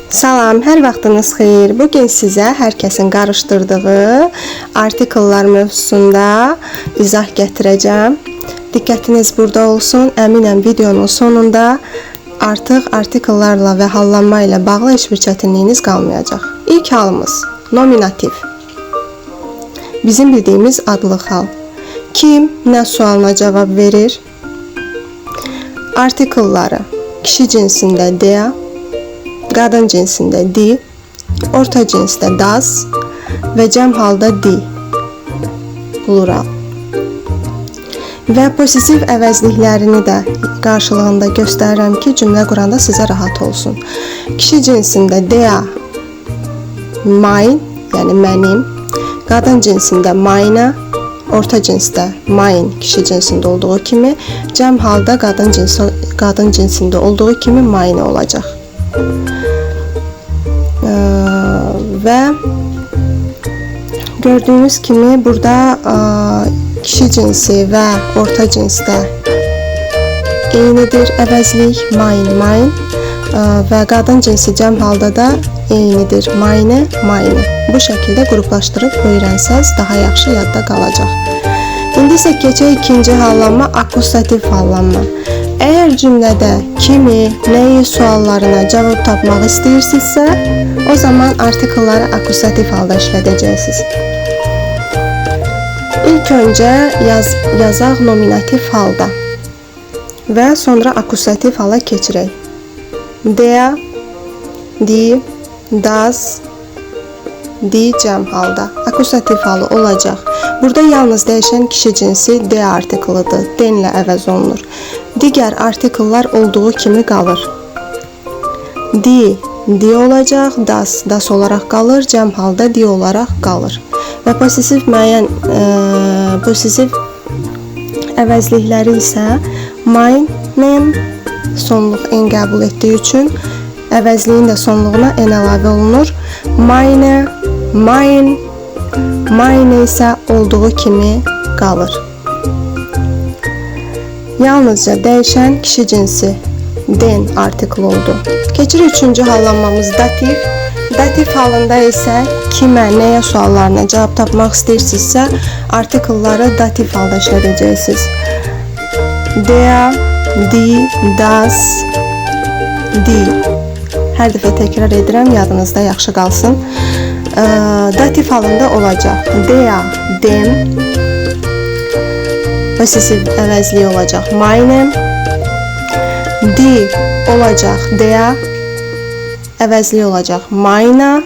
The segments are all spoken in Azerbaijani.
Salam, hər vaxtınız xeyir. Bugün sizə hər kəsin qarışdırdığı artikellar mövzusunda izah gətirəcəm. Diqqətiniz burada olsun. Əminəm videonun sonunda artıq artikellarla və hallanma ilə bağlı heç bir çətinliyiniz qalmayacaq. İlk halımız nominativ. Bizim bildiyimiz adlı hal. Kim nə sualına cavab verir? Artikelları kişi cinsində dia, qadın cinsində di, orta cinsdə das və cəm halda di, plural. Və possessiv əvəzliklərini də qarşılığında göstərirəm ki, cümlə quranda sizə rahat olsun. Kişi cinsində dia, mine, yəni mənim, qadın cinsində mine, orta cinsdə mine kişi cinsində olduğu kimi, cəm halda qadın cinsində olduğu kimi mine olacaq. Və gördüyünüz kimi burada kişi cinsi və orta cinsdə eynidir əvəzlik, mine və qadın cinsi cəm halda da eynidir, mine. Bu şəkildə qruplaşdırıb öyrənsəz daha yaxşı yadda qalacaq. İndi isə keçək ikinci hallanma, akusativ hallanma. Əgər cümlədə kimi, nəyi suallarına cavab tapmaq istəyirsinizsə, o zaman artikelları akusativ halda işlədəcəksiniz. İlk öncə yazaq nominativ halda və sonra akusativ hala keçirək. Dia, di, das, di cəm halda. Akusativ halı olacaq. Burada yalnız dəyişən kişi cinsi de artiklıdır. Denlə əvəz olunur. Digər artikellar olduğu kimi qalır. Di olacaq, das olaraq qalır, cəm halda di olaraq qalır. Və possessiv əvəzlikləri isə mine sonluq en qəbul etdiyi üçün əvəzliyin də sonluğuna en əlavə olunur. Mine isə olduğu kimi qalır. Yalnızca dəyişən kişi cinsi den artikl oldu. Keçirik üçüncü hallanmamız dativ. Dativ halında isə kimə, nəyə suallarına cavab tapmaq istəyirsinizsə, artikelları dativ halda işlədəcəksiniz. Dia, di, das, di. Hər dəfə təkrar edirəm, yadınızda yaxşı qalsın. Dativ halında olacaq. Dia, dem, possessiv əvəzliyi olacaq. Mine, di olacaq. Dia, əvəzliyi olacaq. Mine,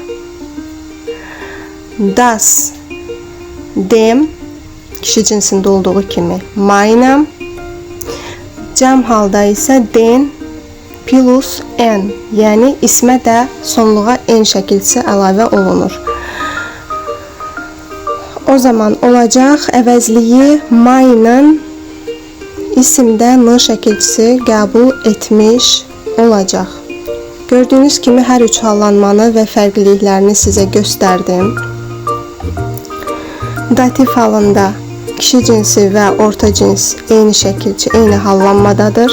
das, dem, kişi cinsində olduğu kimi. Mine, cəm halda isə den, plus n, yəni ismə də sonluğa n şəkilçisi əlavə olunur. O zaman olacaq əvəzliyi mine'ın isimdə n şəkilçisi qəbul etmiş olacaq. Gördüyünüz kimi hər üç hallanmanı və fərqliliklərini sizə göstərdim. Dativ halında kişi cinsi və orta cins eyni şəkilçi, eyni hallanmadadır.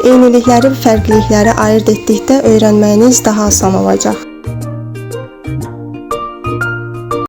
Eynilikləri və fərqlilikləri ayırt etdikdə öyrənməyiniz daha asan olacaq.